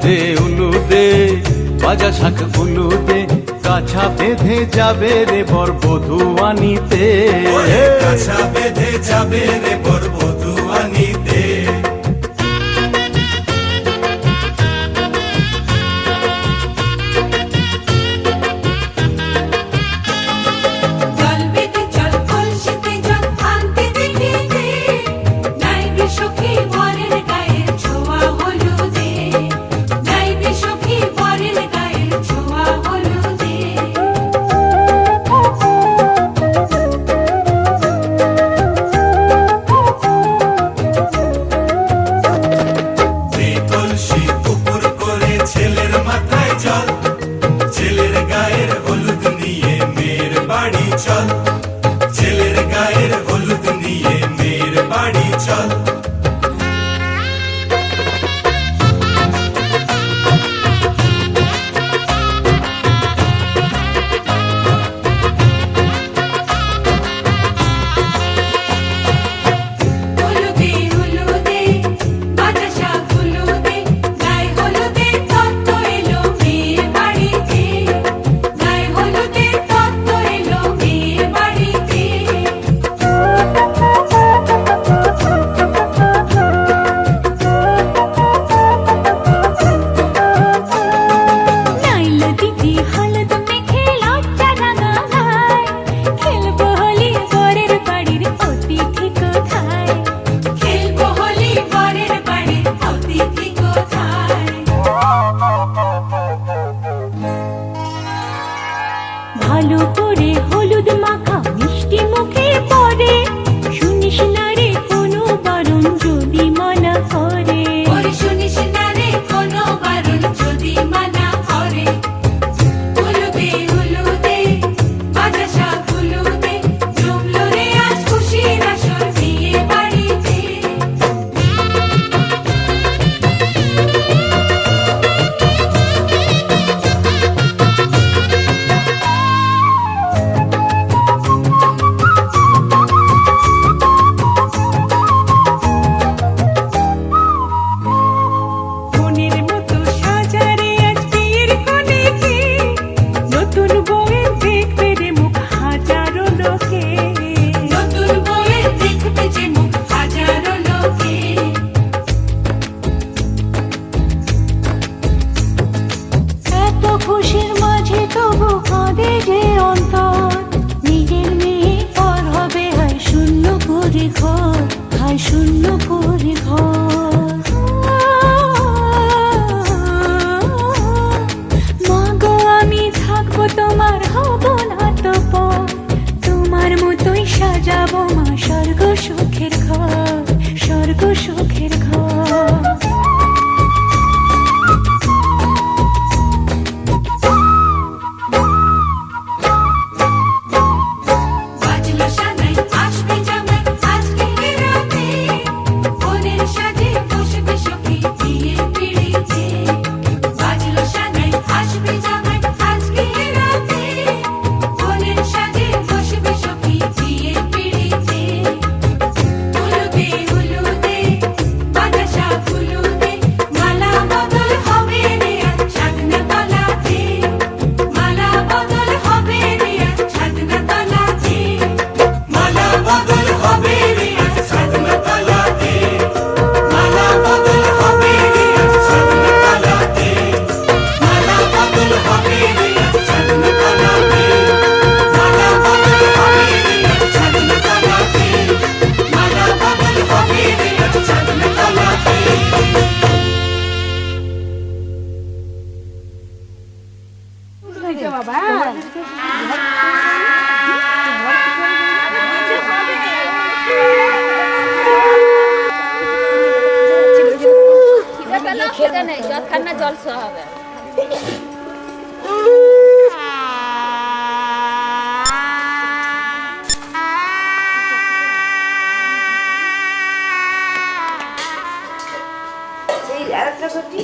উলুদে উলুদে বাজা শাখ উলুদে, কাছা বেঁধে যাবে রে বর বধূ আনিতে, কাছা বেঁধে যাবে রে বর বধূ আনিতে। ছেলের গায়ের হলুদ নিয়ে মেয়ের বাড়ি চল। ভালো করে হলুদ মাখা মিষ্টি মুখে পড়ে, শুনিস না রে কোনো বারণ যদি মানা করে, শুনিস না রে কোনো বারণ যদি মানা করে। উলুদে উলুদে বাজা শাখ উলুদে, জমলো রে আজ খুশির আসর বিয়ে বাড়িতে। খুশির মাঝে তবু কাঁদে যে অন্তর, নিজের মেয়ে পর হবে হায় শূন্য করে ঘর, হায় শূন্য করে ঘর। মা গো আমি থাকবো তোমার, হব না তো পর, তোমার মতোই সাজাবো মা স্বর্গ সুখের ঘর, স্বর্গ সুখের ঘর। খেতে নেই, জল খান না, জল খাওয়া হবে। আরেকটা করছি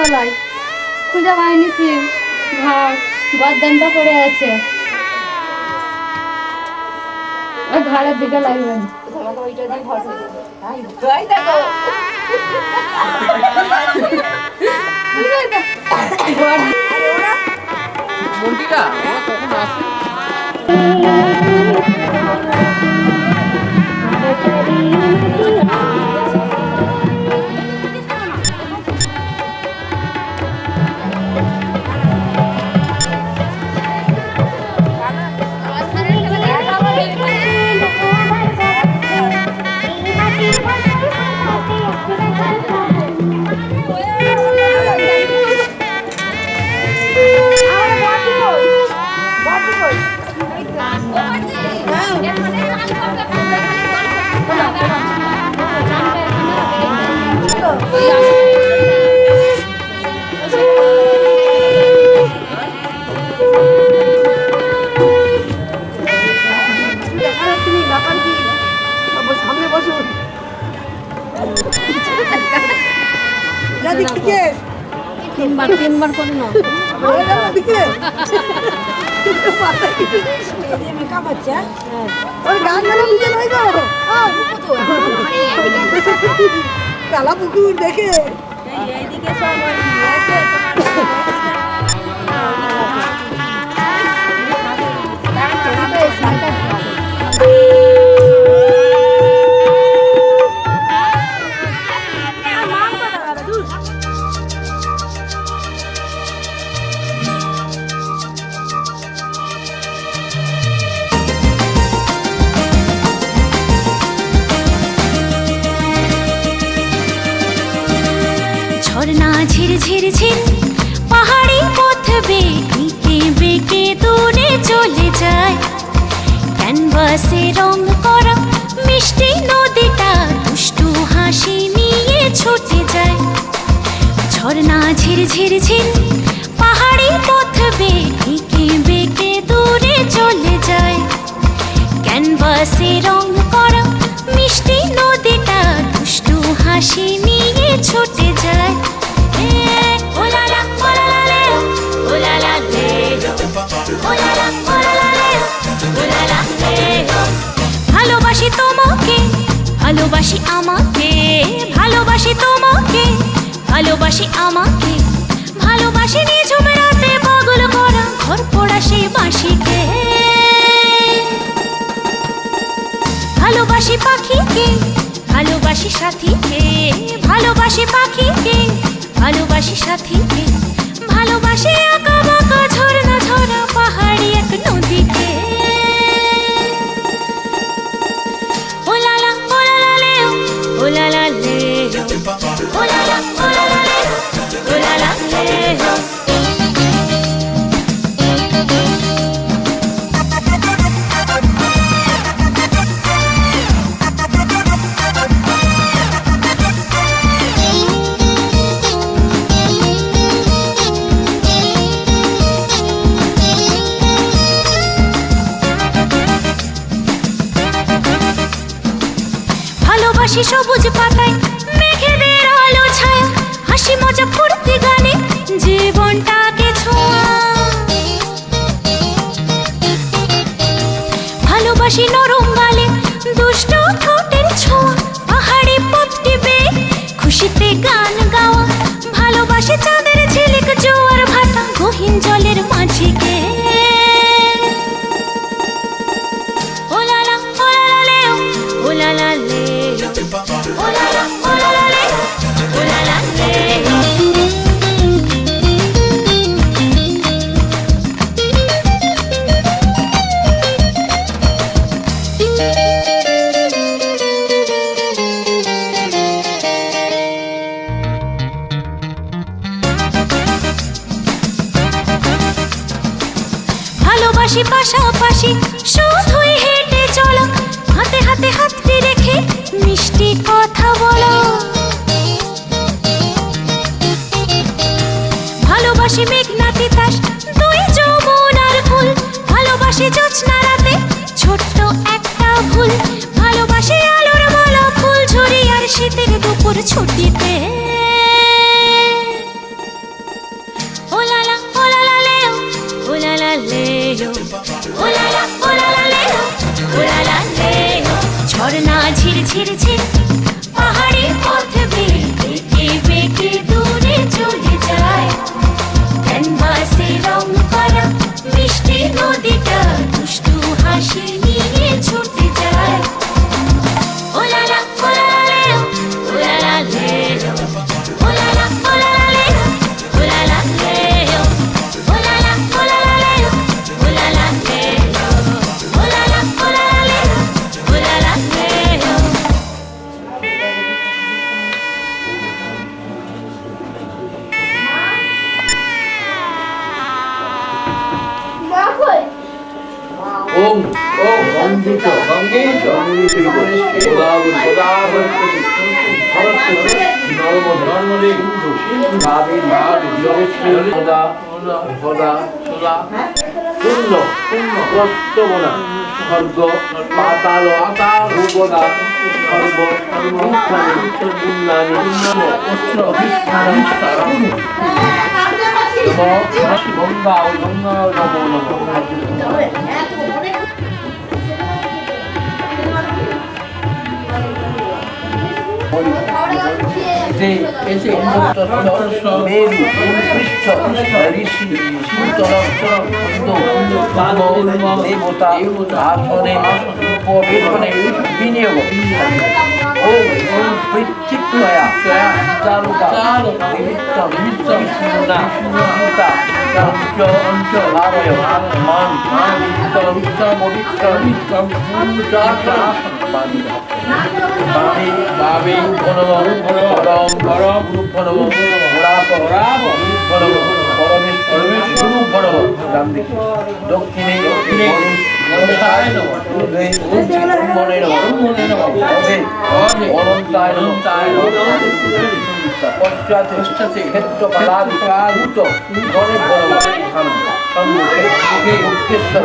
তলায় খুঁজে পাইনি সিম, ভাগ গদ্দানটা পড়ে আছে, ওই ঘরের দিকে লাগবে। মন্দিরা কখন আসে? তিনবার করে না কালা পুকুর দেখে ঝর্ণা ঝির ঝির ঝির পাহাড়ি পথ বেঁকে বেঁকে দূরে চলে যায়, ক্যানভাসে রং করা মিষ্টি নদীটা দুষ্টু হাসি নিয়ে ছুটে যায়। ঝর্ণা ঝির ঝির ঝির পাহাড়ি পথ বেঁকে বেঁকে দূরে চলে যায়, ক্যানভাসে রং করা মিষ্টি নদীটা দুষ্টু হাসি নিয়ে ছুটে যায়। ভালোবাসি তোমাকে, ভালোবাসি আমাকে, ভালোবাসি তোমাকে, ভালোবাসি আমাকে, ভালোবাসি নিঝুম রাতে পাগল করা ঘর পোড়া সেই বাঁশিকে। ভালোবাসি পাখিকে, ভালোবাসি সাথীকে, ভালোবাসি পাখিকে, ভালোবাসি সাথীকে, ভালোবাসি আঁকা বাঁকা ঝর্ণা ঝরা পাহাড়ি এক নদীকে। ওলালা ওলালা লে ওলালা লে ওলালা ওলালা লে ওলালা লে। ভালোবাসি সবুজ পাতায় মেঘেদের আলো ছায়া, হাসি মজা ফুর্তি গানে জীবনটাকে ছোঁয়া। ভালোবাসি নরম গালে দুষ্ট ঠোঁটের ছোঁয়া, পাহাড়ি পথটি বেয়ে খুশিতে গান গাওয়া। ভালোবাসি চাঁদের ঝিলিক জোয়ার ভাটা গহীন জলের মাঝিকে। ওলালা ওলালা লে ওলালা লে ওলালা ওলালা লে ওলালা লে। ভালোবাসি পাশাপাশি শুধুই হেঁটে চলো, হাতে হাতে হাতটি রেখে মিষ্টি কথা বলো। ভালোবাসি মেঘনা তিতাস দুই যমুনার ফুল, ভালোবাসি জোছনা রাতে ছোট্ট একটা ভুল। ভালোবাসি আলোর মালা ফুল ঝুরি আর শীতের দুপুর ছুটিতে। ওলালা ওলালা লেলো ওলালা লেলো ঝর্ণা ঝির ঝির ঝির পাহাড়ি পথ বেঁকে বেঁকে দূরে চলে যায় ক্যানভাসে রং করা মিষ্টি নদীটা দুষ্টু হাসি নিয়ে ছুটে যায় ওলালা ওলালা লেলো ওলালা লেলো ওলালা ওলালা লেলো ওলালা লেলো ওলালা ওলালা লেলো ওলালা লেলো ওলালা ওলালা লেলো ওলালা লেলো মা কই ওম ওম গঙ্গেশ গঙ্গেশ গোদাবরী গোদাবরী ভারত নর্মদে সিন্ধু সিন্ধু কাবেরী জলেশ্বরী সদা সদা সদা পূর্ণ পূর্ণ প্রস্তবনা স্বর্গ পাতাল আকার ভূগদা সর্ব সর্বস্থানে উন্নয়নে অস্ত্র অভিষ্ঠান গঙ্গা ও গঙ্গা নমো নমো এসে মেরু পৃষ্ঠ ঋষি দেবতা আসনে উপবেশনে বিনিয়োগ ওম ওম পৃথিবীয়া চালুকা নিমিত্ত নিমিত্ত বিষ্ণুনা সীতা পঞ্চ ভারয় মান নিত্য নিত্য পবিত্র নিত্যম পূজা বাবে বাবে ভনম পরম পরম গুরু ভনম রাব রাব ভনম পরমেশ পরমেশ গুরু ভনম রাম দেখি দক্ষিণে দক্ষিণে গণেশায় নমঃ উর্ধ্বে উর্ধ্বে মনে নমঃ মনে নমঃ অধে অধে অনন্তায় অনন্তায় পশ্চাতে পশ্চাতে ক্ষেত্র পালাদি পালুত গণেশ ভনম সম্মুখে মুখে উৎকেশ্বর